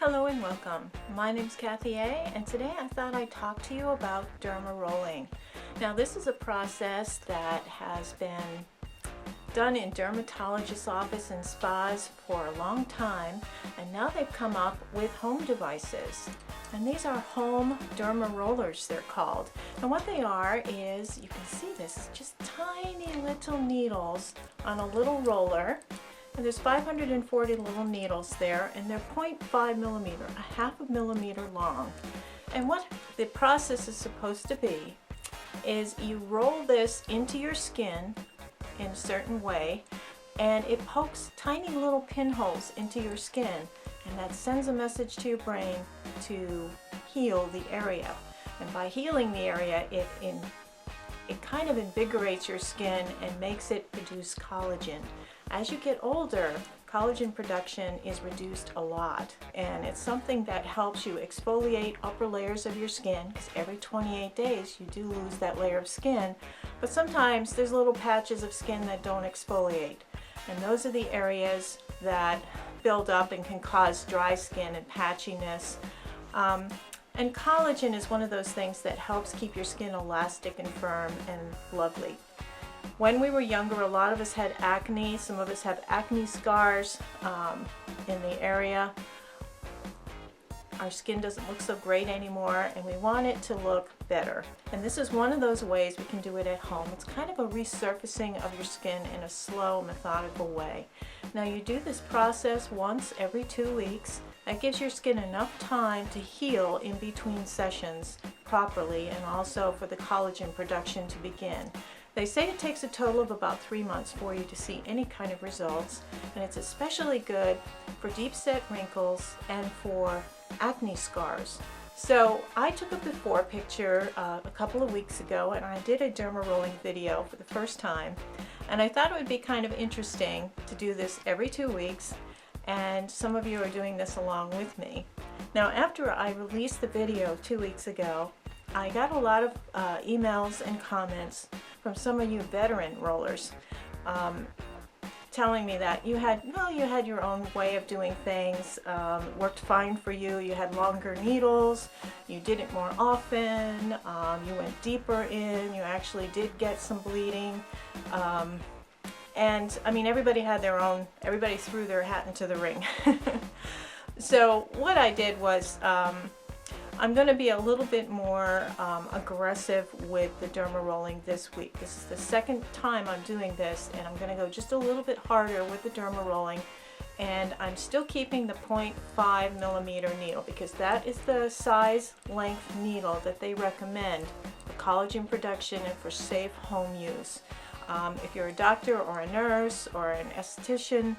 Hello and welcome. My name's Kathy A, and today I thought I'd talk to you about derma rolling. Now this is a process that has been done in dermatologists' office and spas for a long time, and now they've come up with home devices. And these are home derma rollers, they're called. And what they are is, you can see this, just tiny little needles on a little roller. And there's 540 little needles there, and they're 0.5 millimeter, a half a millimeter long. And what the process is supposed to be is you roll this into your skin in a certain way, and it pokes tiny little pinholes into your skin, and that sends a message to your brain to heal the area. And by healing the area, it kind of invigorates your skin and makes it produce collagen. As you get older, collagen production is reduced a lot, and it's something that helps you exfoliate upper layers of your skin, because every 28 days you do lose that layer of skin, but sometimes there's little patches of skin that don't exfoliate, and those are the areas that build up and can cause dry skin and patchiness. And collagen is one of those things that helps keep your skin elastic and firm and lovely. When we were younger, a lot of us had acne. Some of us have acne scars in the area. Our skin doesn't look so great anymore, and we want it to look better. And this is one of those ways we can do it at home. It's kind of a resurfacing of your skin in a slow, methodical way. Now you do this process once every 2 weeks. That gives your skin enough time to heal in between sessions properly, and also for the collagen production to begin. They say it takes a total of about 3 months for you to see any kind of results, and it's especially good for deep set wrinkles and for acne scars. So I took a before picture a couple of weeks ago, and I did a derma rolling video for the first time, and I thought it would be kind of interesting to do this every 2 weeks, and some of you are doing this along with me. Now after I released the video 2 weeks ago, I got a lot of emails and comments from some of you veteran rollers telling me that you had your own way of doing things, worked fine for you, you had longer needles, you did it more often, you went deeper in, you actually did get some bleeding. And I mean, everybody had their own, everybody threw their hat into the ring. So what I did was, I'm going to be a little bit more aggressive with the derma rolling this week. This is the second time I'm doing this, and I'm going to go just a little bit harder with the derma rolling, and I'm still keeping the 0.5 millimeter needle, because that is the size length needle that they recommend for collagen production and for safe home use. If you're a doctor or a nurse or an esthetician,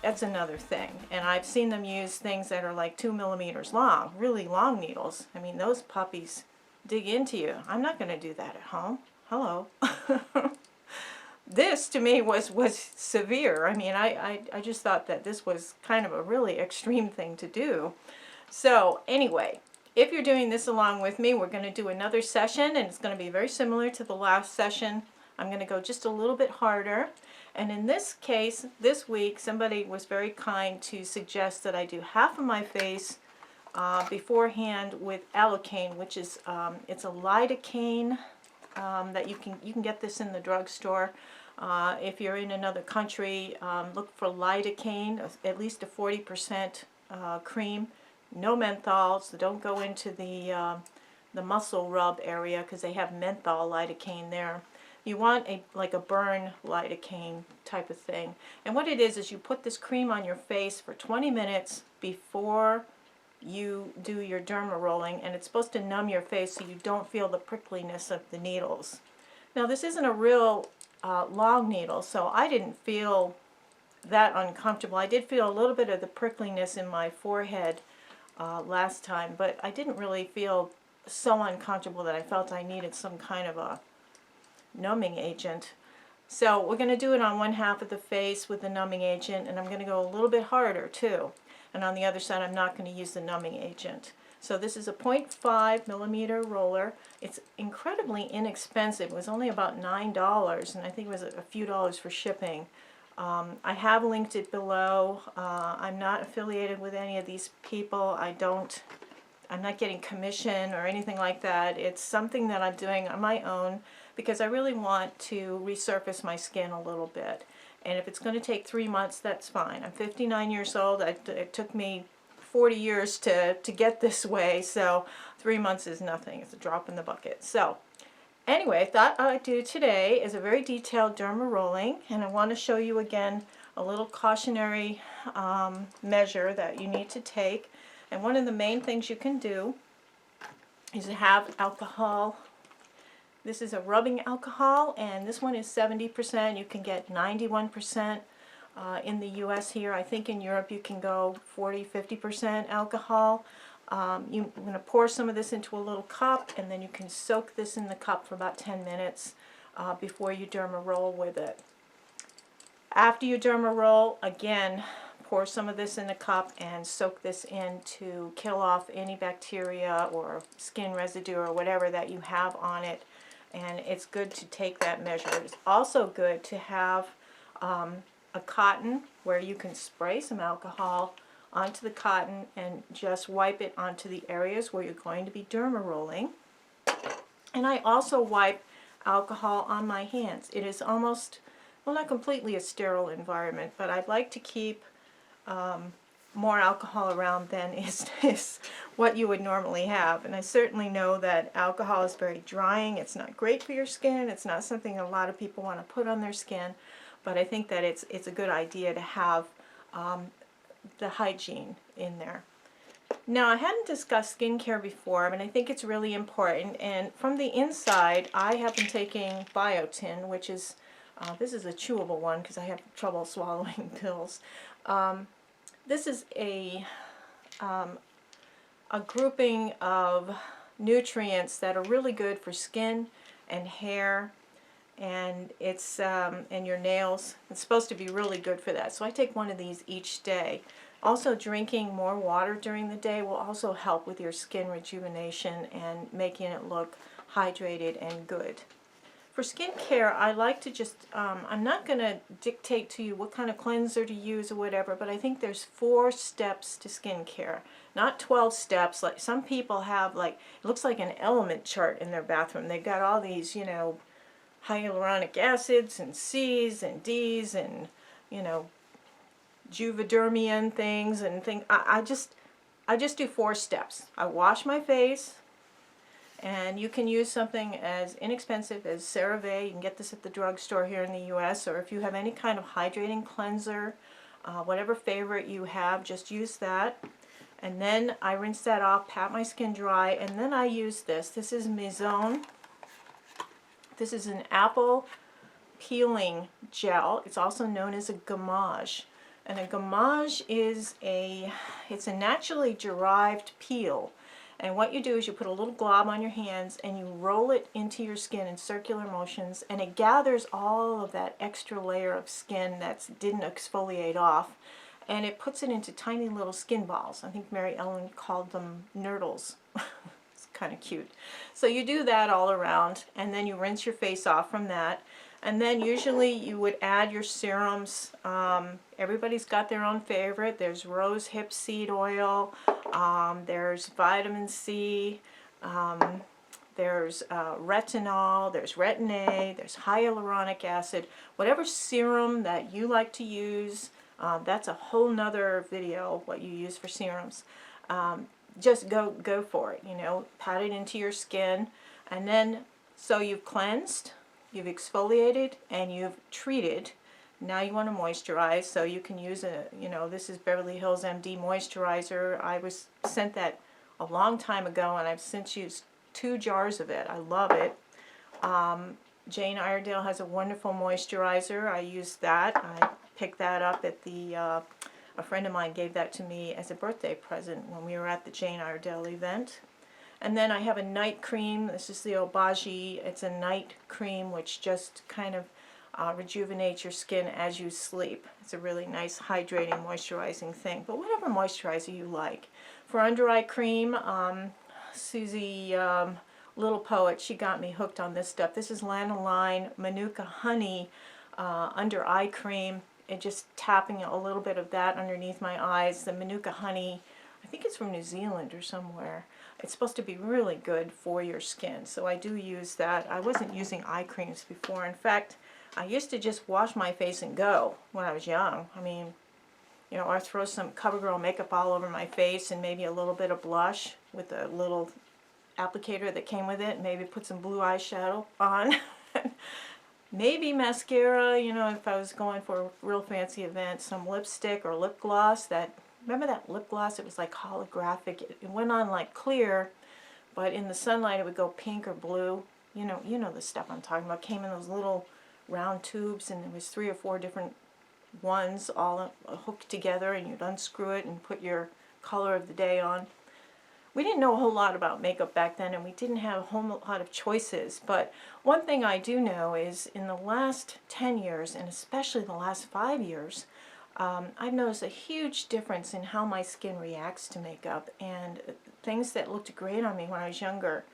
that's another thing. And I've seen them use things that are like 2 millimeters long, really long needles. I mean, those puppies dig into you. I'm not going to do that at home. Hello. This to me was severe. I mean, I just thought that this was kind of a really extreme thing to do. So anyway, if you're doing this along with me, we're going to do another session, and it's going to be very similar to the last session. I'm going to go just a little bit harder. And in this case, this week, somebody was very kind to suggest that I do half of my face beforehand with Allocaine, which is it's a lidocaine that you can get this in the drugstore. If you're in another country, look for lidocaine, at least a 40% cream. No menthol, so don't go into the muscle rub area, because they have menthol lidocaine there. You want like a burn lidocaine type of thing. And what it is you put this cream on your face for 20 minutes before you do your derma rolling, and it's supposed to numb your face so you don't feel the prickliness of the needles. Now this isn't a real long needle, so I didn't feel that uncomfortable. I did feel a little bit of the prickliness in my forehead last time, but I didn't really feel so uncomfortable that I felt I needed some kind of a numbing agent. So we're going to do it on one half of the face with the numbing agent, and I'm going to go a little bit harder too. And on the other side, I'm not going to use the numbing agent. So this is a 0.5 millimeter roller. It's incredibly inexpensive. It was only about $9, and I think it was a few dollars for shipping. I have linked it below. I'm not affiliated with any of these people. I'm not getting commission or anything like that. It's something that I'm doing on my own because I really want to resurface my skin a little bit. And if it's going to take 3 months, that's fine. I'm 59 years old. It took me 40 years to get this way, so 3 months is nothing. It's a drop in the bucket. So anyway, I thought I'd do today is a very detailed derma rolling, and I want to show you again a little cautionary measure that you need to take. And one of the main things you can do is to have alcohol. This is a rubbing alcohol, and this one is 70%. You can get 91% in the US here. I think in Europe you can go 40-50% alcohol. You're going to pour some of this into a little cup, and then you can soak this in the cup for about 10 minutes before you derma roll with it. After you derma roll, again, pour some of this in the cup and soak this in to kill off any bacteria or skin residue or whatever that you have on it. And it's good to take that measure. It's also good to have a cotton where you can spray some alcohol onto the cotton and just wipe it onto the areas where you're going to be derma rolling. And I also wipe alcohol on my hands. It is almost, well, not completely a sterile environment, but I'd like to keep more alcohol around than is what you would normally have. And I certainly know that alcohol is very drying. It's not great for your skin. It's not something a lot of people want to put on their skin, but I think that it's a good idea to have the hygiene in there. Now, I hadn't discussed skincare before, but I think it's really important. And from the inside, I have been taking biotin, which is, this is a chewable one because I have trouble swallowing pills. This is a grouping of nutrients that are really good for skin and hair, and it's and your nails. It's supposed to be really good for that. So I take one of these each day. Also, drinking more water during the day will also help with your skin rejuvenation and making it look hydrated and good. For skincare, I like to just, I'm not going to dictate to you what kind of cleanser to use or whatever, but I think there's 4 steps to skincare, not 12 steps. Like some people have, like, it looks like an element chart in their bathroom. They've got all these, you know, hyaluronic acids and C's and D's and, you know, Juvedermian things and things. I just do 4 steps. I wash my face. And you can use something as inexpensive as CeraVe. You can get this at the drugstore here in the U.S. Or if you have any kind of hydrating cleanser, whatever favorite you have, just use that. And then I rinse that off, pat my skin dry, and then I use this. This is Maison. This is an apple peeling gel. It's also known as a gommage. And a gommage is it's a naturally derived peel. And what you do is you put a little glob on your hands and you roll it into your skin in circular motions, and it gathers all of that extra layer of skin that didn't exfoliate off, and it puts it into tiny little skin balls. I think Mary Ellen called them nurdles. It's kind of cute. So you do that all around, and then you rinse your face off from that. And then usually you would add your serums. Everybody's got their own favorite. There's rose hip seed oil, there's vitamin C, there's retinol, there's retin A, there's hyaluronic acid. Whatever serum that you like to use, that's a whole nother video, what you use for serums. Just go for it, you know, pat it into your skin, and then so you've cleansed, you've exfoliated, and you've treated. Now you want to moisturize, so you can use this is Beverly Hills MD moisturizer. I was sent that a long time ago, and I've since used 2 jars of it. I love it. Jane Iredale has a wonderful moisturizer. I use that. I picked that up at the, a friend of mine gave that to me as a birthday present when we were at the Jane Iredale event. And then I have a night cream. This is the Obagi. It's a night cream which just kind of rejuvenates your skin as you sleep. It's a really nice hydrating, moisturizing thing. But whatever moisturizer you like. For under eye cream, Susie Little Poet, she got me hooked on this stuff. This is Lanolin Manuka Honey under eye cream. and just tapping a little bit of that underneath my eyes. The Manuka honey, I think it's from New Zealand or somewhere. It's supposed to be really good for your skin, so I do use that. I wasn't using eye creams before. In fact, I used to just wash my face and go when I was young. I mean, you know, or throw some CoverGirl makeup all over my face and maybe a little bit of blush with a little applicator that came with it. Maybe put some blue eyeshadow on. Maybe mascara, you know, if I was going for a real fancy event, some lipstick or lip gloss. Remember that lip gloss? It was like holographic. It went on like clear, but in the sunlight it would go pink or blue. You know the stuff I'm talking about. It came in those little round tubes, and there was 3 or 4 different ones all hooked together, and you'd unscrew it and put your color of the day on. We didn't know a whole lot about makeup back then, and we didn't have a whole lot of choices. But one thing I do know is in the last 10 years, and especially the last 5 years, I've noticed a huge difference in how my skin reacts to makeup, and things that looked great on me when I was younger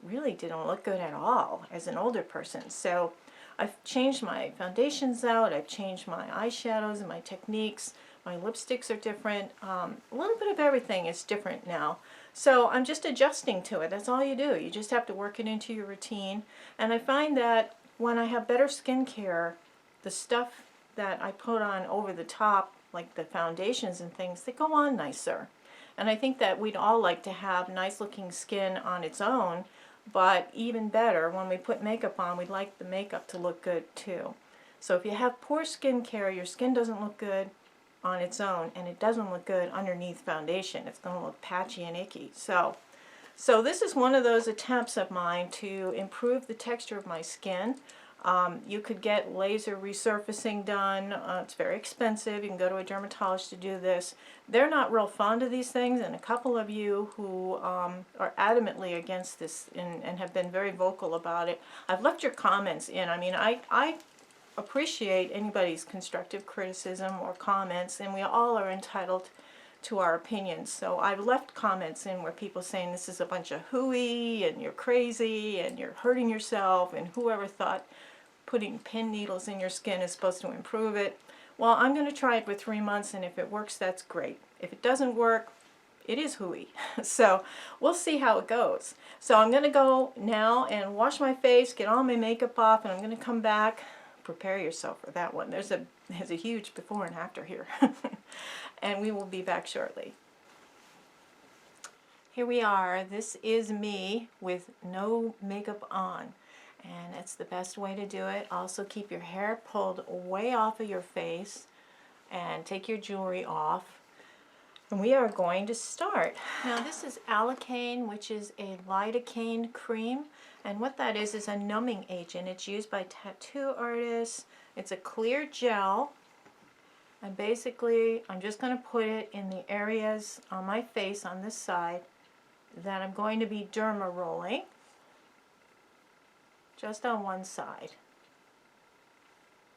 really didn't look good at all as an older person. So I've changed my foundations out, I've changed my eyeshadows and my techniques. My lipsticks are different. A little bit of everything is different now. So I'm just adjusting to it. That's all you do. You just have to work it into your routine. And I find that when I have better skincare, the stuff that I put on over the top, like the foundations and things, they go on nicer. And I think that we'd all like to have nice looking skin on its own, but even better, when we put makeup on, we'd like the makeup to look good too. So if you have poor skincare, your skin doesn't look good on its own, and it doesn't look good underneath foundation. It's going to look patchy and icky. So this is one of those attempts of mine to improve the texture of my skin. You could get laser resurfacing done. It's very expensive. You can go to a dermatologist to do this. They're not real fond of these things, and a couple of you who are adamantly against this and have been very vocal about it. I've left your comments in. I mean, I appreciate anybody's constructive criticism or comments, and we all are entitled to our opinions. So I've left comments in where people saying this is a bunch of hooey and you're crazy and you're hurting yourself, and whoever thought putting pin needles in your skin is supposed to improve it. Well, I'm going to try it for 3 months, and if it works, that's great. If it doesn't work, it is hooey. So we'll see how it goes. So I'm going to go now and wash my face, get all my makeup off, and I'm going to come back. Prepare yourself for that one. There's a huge before and after here. And we will be back shortly. Here we are. This is me with no makeup on, and it's the best way to do it. Also, keep your hair pulled way off of your face and take your jewelry off. And we are going to start. Now this is Allicane, which is a lidocaine cream. And what that is a numbing agent. It's used by tattoo artists. It's a clear gel. And basically, I'm just going to put it in the areas on my face on this side that I'm going to be derma rolling. Just on one side.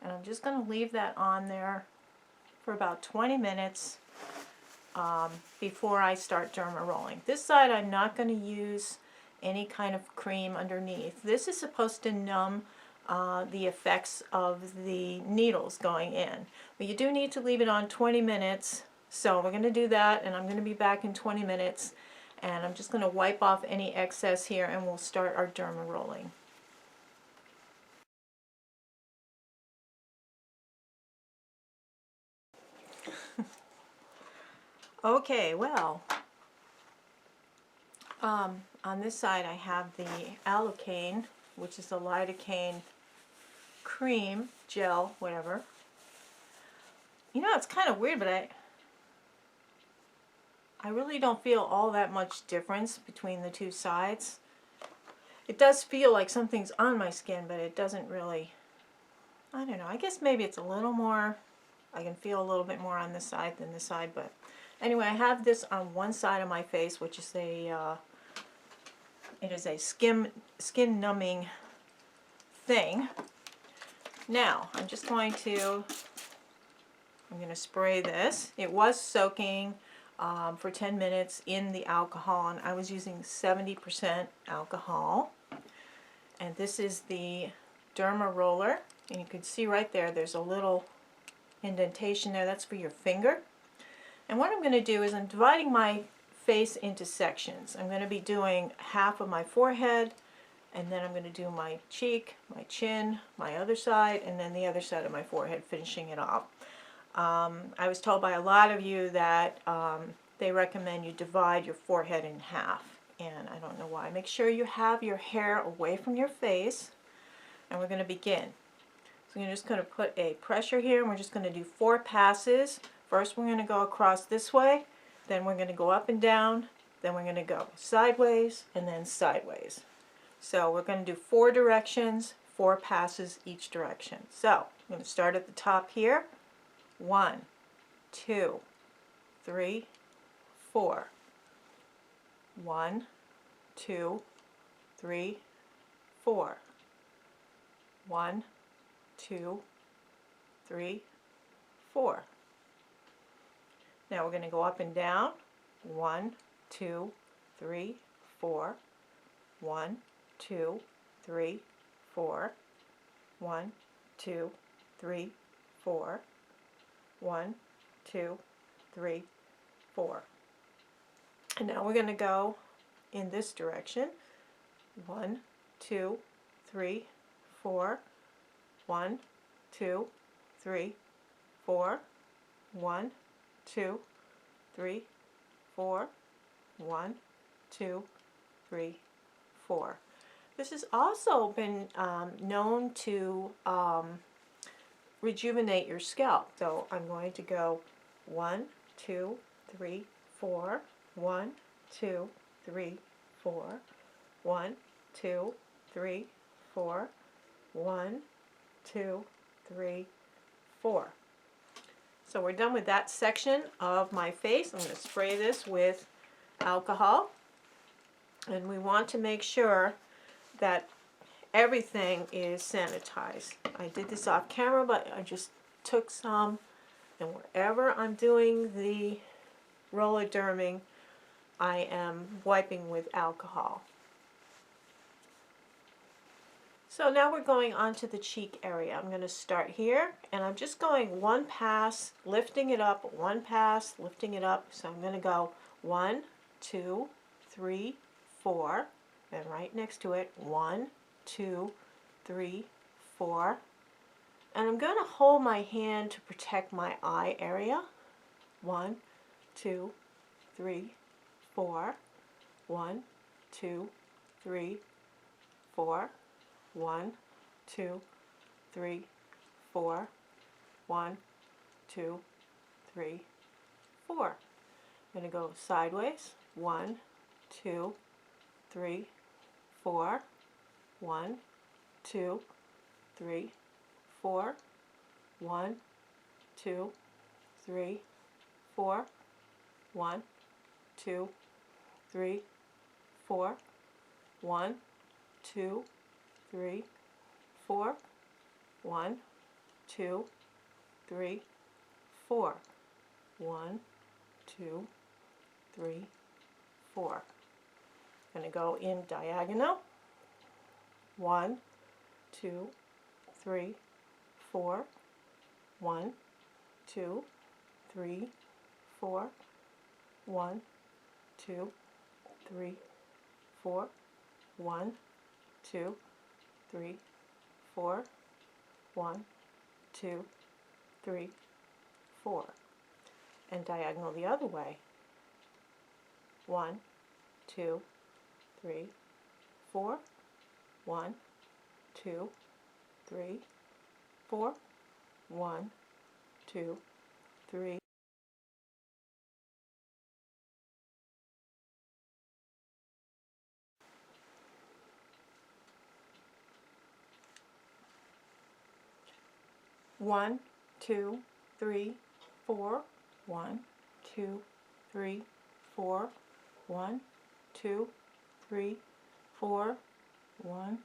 And I'm just going to leave that on there for about 20 minutes before I start derma rolling. This side I'm not going to use any kind of cream underneath. This is supposed to numb the effects of the needles going in. But you do need to leave it on 20 minutes. So we're going to do that, and I'm going to be back in 20 minutes. And I'm just going to wipe off any excess here, and we'll start our derma rolling. Okay, well, on this side I have the Allicane, which is the lidocaine cream, gel, whatever. You know, it's kind of weird, but I really don't feel all that much difference between the two sides. It does feel like something's on my skin, but it doesn't really, I don't know, I guess maybe it's a little more, I can feel a little bit more on this side than this side, but anyway, I have this on one side of my face, which is it is a skin numbing thing. Now, I'm going to spray this. It was soaking for 10 minutes in the alcohol, and I was using 70% alcohol. And this is the Derma Roller, and you can see right there, there's a little indentation there. That's for your finger. And what I'm going to do is I'm dividing my face into sections. I'm going to be doing half of my forehead, and then I'm going to do my cheek, my chin, my other side, and then the other side of my forehead, finishing it off. I was told by a lot of you that they recommend you divide your forehead in half, and I don't know why. Make sure you have your hair away from your face, and we're going to begin. So I'm just going to put a pressure here, and we're just going to do 4 passes. First we're going to go across this way, then we're going to go up and down, then we're going to go sideways, and then sideways. So we're going to do 4 directions, 4 passes each direction. So I'm going to start at the top here. 1, 2, 3, 4. 1, 2, 3, 4. 1, 2, 3, 4. Now we're going to go up and down. 1, 2, 3, 4. 1, 2, 3, 4. 1, 2, 3, 4. 1, 2, 3, 4. And now we're going to go in this direction. 1, 2, 3, 4. 1, 2, 3, 4. 1, 2, 3, 4. 1, 2, 3, 4. This has also been known to rejuvenate your scalp. So I'm going to go 1, 2, 3, 4. 1, 2, 3, 4. 1, 2, 3, 4. 1, 2, 3, 4. So we're done with that section of my face. I'm going to spray this with alcohol. And we want to make sure that everything is sanitized. I did this off camera, but I just took some, and wherever I'm doing the roller derming, I am wiping with alcohol. So now we're going on to the cheek area. I'm going to start here, and I'm just going 1 pass, lifting it up, 1 pass, lifting it up. So I'm going to go 1, 2, 3, 4, and right next to it, 1, 2, 3, 4. And I'm going to hold my hand to protect my eye area. 1, 2, 3, 4. 1, 2, 3, 4. 1, 2, 3, 4. 1, 2, 3, 4. I'm going to go sideways. 1, 2, 3, 4. 1, 2, 3, 4. 1, 2, 3, 4. 1, 2, 3, 4. 1, 2, 3, 4. 1, 2, 3, 4. 1, 2, 3, 4. I'm going to go in diagonal. 1, 2, 3, 4. 1, 2, 3, 4. 1, 2, 3, 4. 1, 2, 3, 4. 1, 2, 3, 4. And diagonal the other way. 1, 2, 3, 4. 1, 2, 3, 4. 1, 2, 3. One, 2, 3, 4. 1, 2, 3, 4. 1, 2, 3, 4. 1,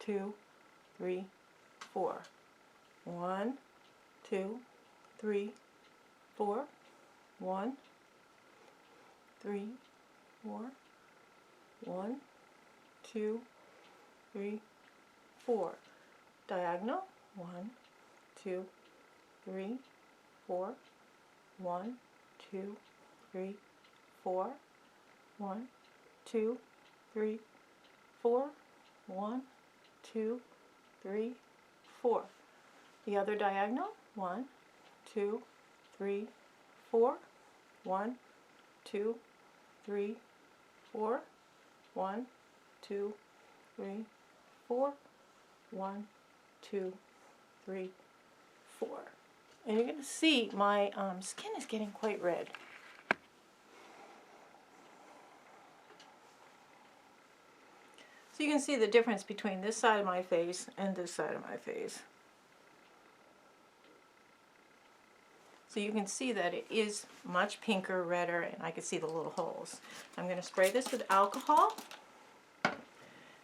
2, 3, 4. 1, 2, 3, 4. 1, 3, 4. 1, 2, 3, 4. Diagonal. 1, 2, 3, 4. 1, 2, 3, 4. 1, 2, 3, 4. 1, 2, 3, 4. The other diagonal. 1, 2, 3, 4. 1, 2, 3, 4. 1, 2, 3, 4. 1, 2, 3, 4. And you're going to see my skin is getting quite red. So you can see the difference between this side of my face and this side of my face. So you can see that it is much pinker, redder, and I can see the little holes. I'm going to spray this with alcohol.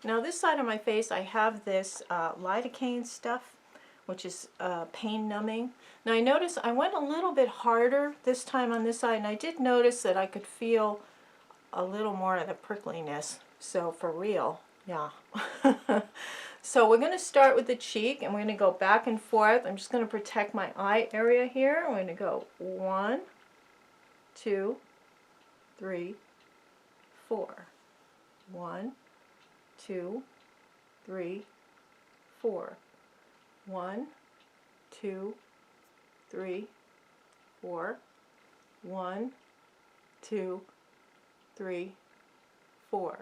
Now this side of my face, I have this lidocaine stuff, which is pain numbing. Now I noticed I went a little bit harder this time on this side, and I did notice that I could feel a little more of the prickliness. So for real, yeah. So we're going to start with the cheek, and we're going to go back and forth. I'm just going to protect my eye area here. I'm going to go 1, 2, 3, 4. 1, 2, 3, 4. 1, 2, 3, 4. 1, 2, 3, 4.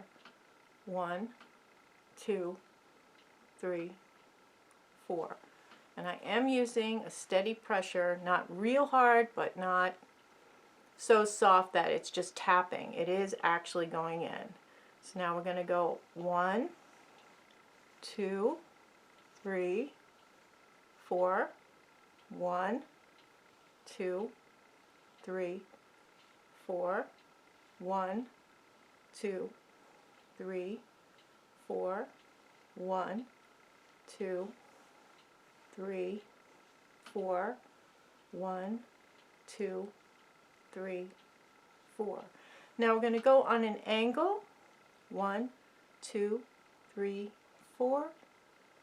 1, 2, 3, 4. And I am using a steady pressure, not real hard, but not so soft that it's just tapping. It is actually going in. So now we're going to go 1, 2, 3, 4. 1, 2, 3, 4. 1, 2, 3, 4. 1, 2, 3, 4. 1, 2, 3, 4. Now we're going to go on an angle. 1, 2, 3, 4.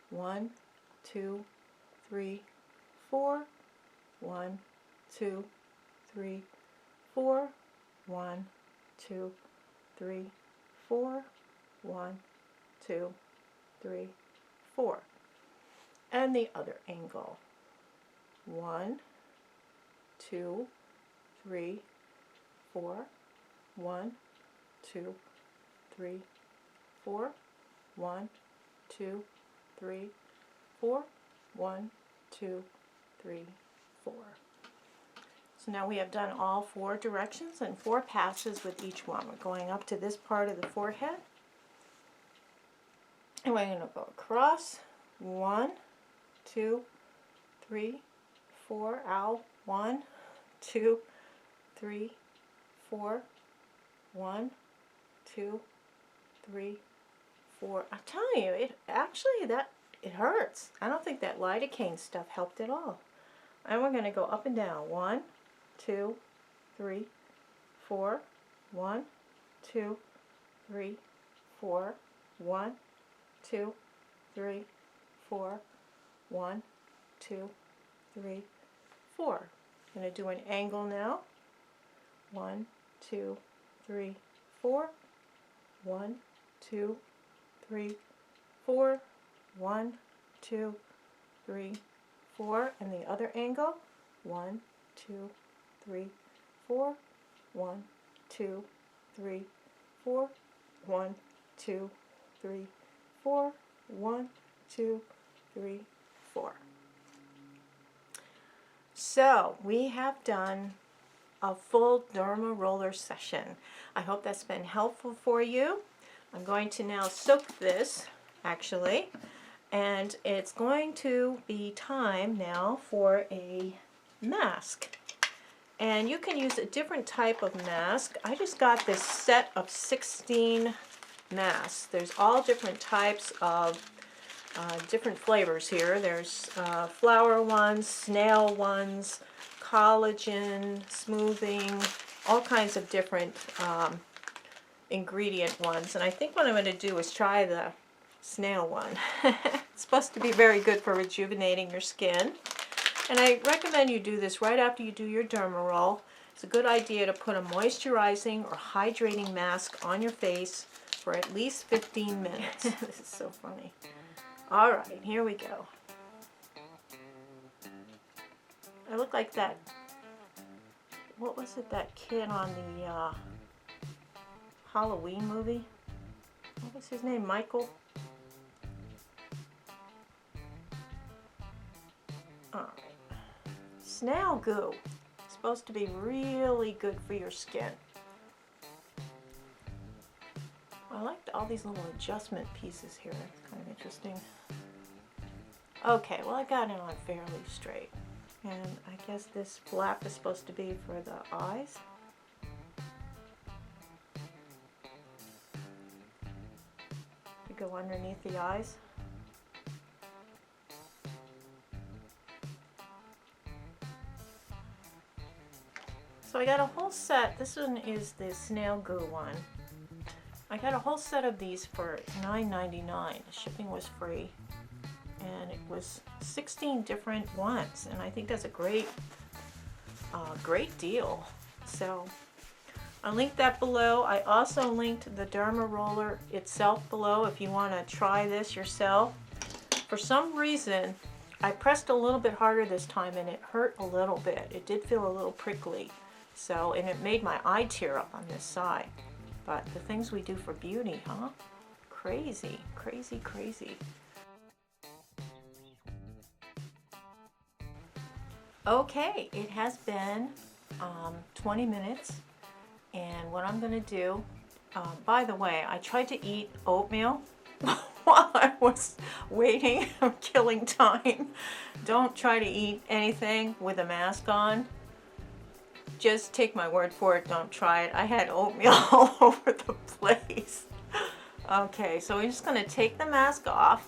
1, 2, 3, 4. 1, 2, 3, 4. 1, 2, 3, 4. 1, 2, 3, 4. And the other angle. 1, 2, 3, 4. 1, 2, 3, 4. 1, 2, 3, 4. 1, 2, 3, 4. So now we have done all 4 directions and 4 passes with each one. We're going up to this part of the forehead. And we're going to go across. 1, 2, 3, 4. Ow. 1, 2, 3, 4. 1, 2, 3, 4. I'm telling you, it hurts. I don't think that lidocaine stuff helped at all. And we're going to go up and down. 1, 2, 3, 4. 1, 2, 3, 4. 1, 2, 3, 4. 1, 2, 3, 4. I'm going to do an angle now. 1, 2, 3, 4. 1, 2, 3, 4. 1, 2, 3, 4. And the other angle. 1, 2, 3, 4. 1, 2, 3, 4. 1, 2, 3, 4. 1, 2, 3, 4. So we have done a full Derma Roller session. I hope that's been helpful for you. I'm going to now soak this, actually, and it's going to be time now for a mask. And you can use a different type of mask. I just got this set of 16 masks. There's all different types of different flavors here. There's flower ones, snail ones, collagen, smoothing, all kinds of different ingredient ones. And I think what I'm going to do is try the snail one. It's supposed to be very good for rejuvenating your skin. And I recommend you do this right after you do your derma roll. It's a good idea to put a moisturizing or hydrating mask on your face for at least 15 minutes. This is so funny. All right, here we go. I look like that, what was it, that kid on the Halloween movie? What was his name, Michael? All right. Snail goo. It's supposed to be really good for your skin. I like all these little adjustment pieces here. It's kind of interesting. Okay, well I got it on fairly straight. And I guess this flap is supposed to be for the eyes. We go underneath the eyes. So I got a whole set. This one is the snail goo one. I got a whole set of these for $9.99. Shipping was free. And it was 16 different ones, and I think that's a great deal. So I linked that below. I also linked the Derma Roller itself below if you want to try this yourself. For some reason, I pressed a little bit harder this time and it hurt a little bit. It did feel a little prickly. So, and it made my eye tear up on this side. But the things we do for beauty, huh? Crazy, crazy, crazy. Okay, it has been 20 minutes, and what I'm going to do, by the way, I tried to eat oatmeal while I was waiting. I'm killing time. Don't try to eat anything with a mask on. Just take my word for it, don't try it. I had oatmeal all over the place. Okay, so we're just going to take the mask off,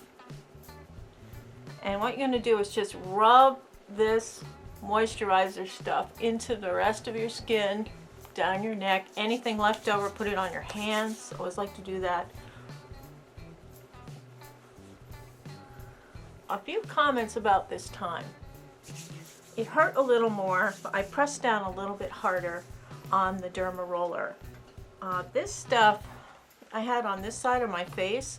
and what you're going to do is just rub this moisturizer stuff into the rest of your skin, down your neck. Anything left over, put it on your hands. I always like to do that. A few comments about this time. It hurt a little more, but I pressed down a little bit harder on the Derma Roller. This stuff I had on this side of my face,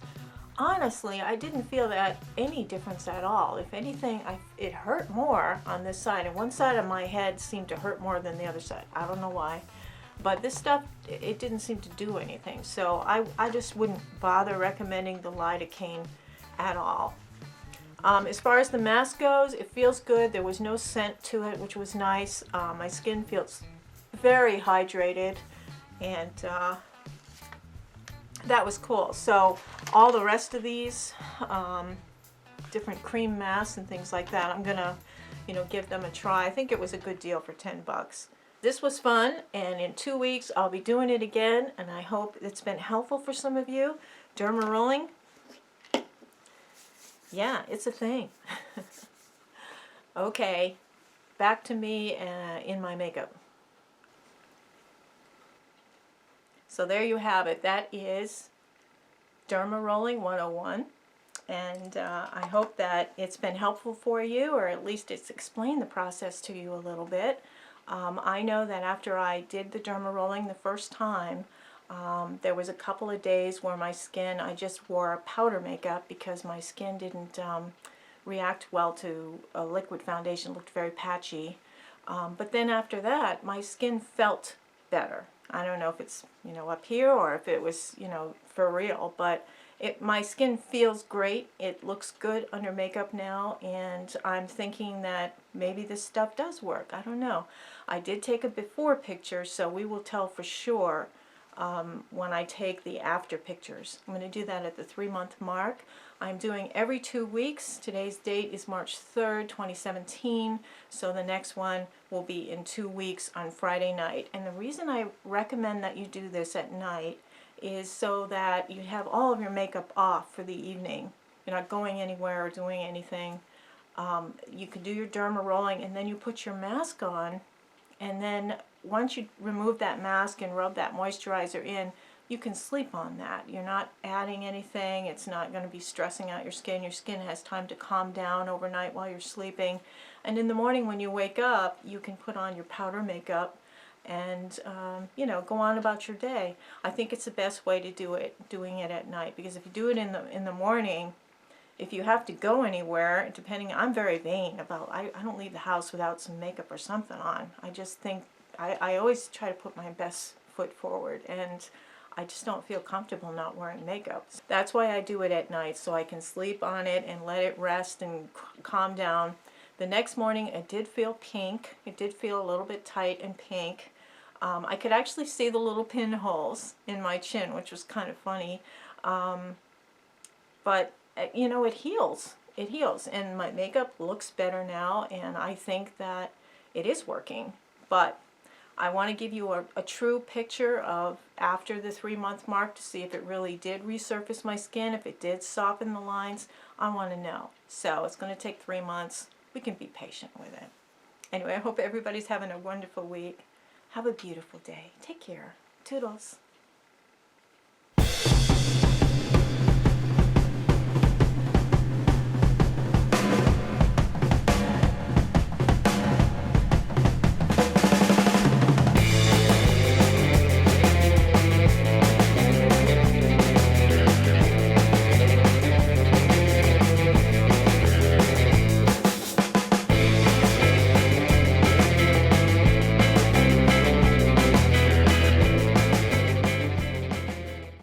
honestly, I didn't feel that any difference at all. If anything, it hurt more on this side, and one side of my head seemed to hurt more than the other side. I don't know why, but this stuff, it didn't seem to do anything. So I just wouldn't bother recommending the lidocaine at all. As far as the mask goes, it feels good. There was no scent to it, which was nice. My skin feels very hydrated, and that was cool. So all the rest of these different cream masks and things like that, I'm gonna give them a try. I think it was a good deal for 10 bucks. This was fun, and in 2 weeks I'll be doing it again, and I hope it's been helpful for some of you. Derma rolling, yeah, it's a thing. Okay, back to me in my makeup. So there you have it. That is Derma Rolling 101. And I hope that it's been helpful for you, or at least it's explained the process to you a little bit. I know that after I did the Derma Rolling the first time, there was a couple of days where my skin, I just wore powder makeup because my skin didn't react well to a liquid foundation. It looked very patchy. But then after that, my skin felt better. I don't know if it's, up here or if it was, for real, but my skin feels great. It looks good under makeup now, and I'm thinking that maybe this stuff does work. I don't know. I did take a before picture, so we will tell for sure when I take the after pictures. I'm going to do that at the 3-month mark. I'm doing every 2 weeks. Today's date is March 3rd, 2017, so the next one will be in 2 weeks on Friday night. And the reason I recommend that you do this at night is so that you have all of your makeup off for the evening. You're not going anywhere or doing anything. You can do your derma rolling, and then you put your mask on, and then once you remove that mask and rub that moisturizer in, you can sleep on that. You're not adding anything. It's not going to be stressing out your skin. Your skin has time to calm down overnight while you're sleeping. And in the morning when you wake up, you can put on your powder makeup and you know, go on about your day. I think it's the best way to do it, doing it at night, because if you do it in the morning, if you have to go anywhere, depending, I'm very vain about, I don't leave the house without some makeup or something on. I just think, I always try to put my best foot forward, and I just don't feel comfortable not wearing makeup. That's why I do it at night, so I can sleep on it and let it rest and calm down. The next morning it did feel pink. It did feel a little bit tight and pink. I could actually see the little pinholes in my chin, which was kind of funny. But you know, it heals. It heals, and my makeup looks better now, and I think that it is working. But I want to give you a true picture of after the 3-month mark to see if it really did resurface my skin, if it did soften the lines. I want to know. So it's going to take 3 months. We can be patient with it. Anyway, I hope everybody's having a wonderful week. Have a beautiful day. Take care. Toodles.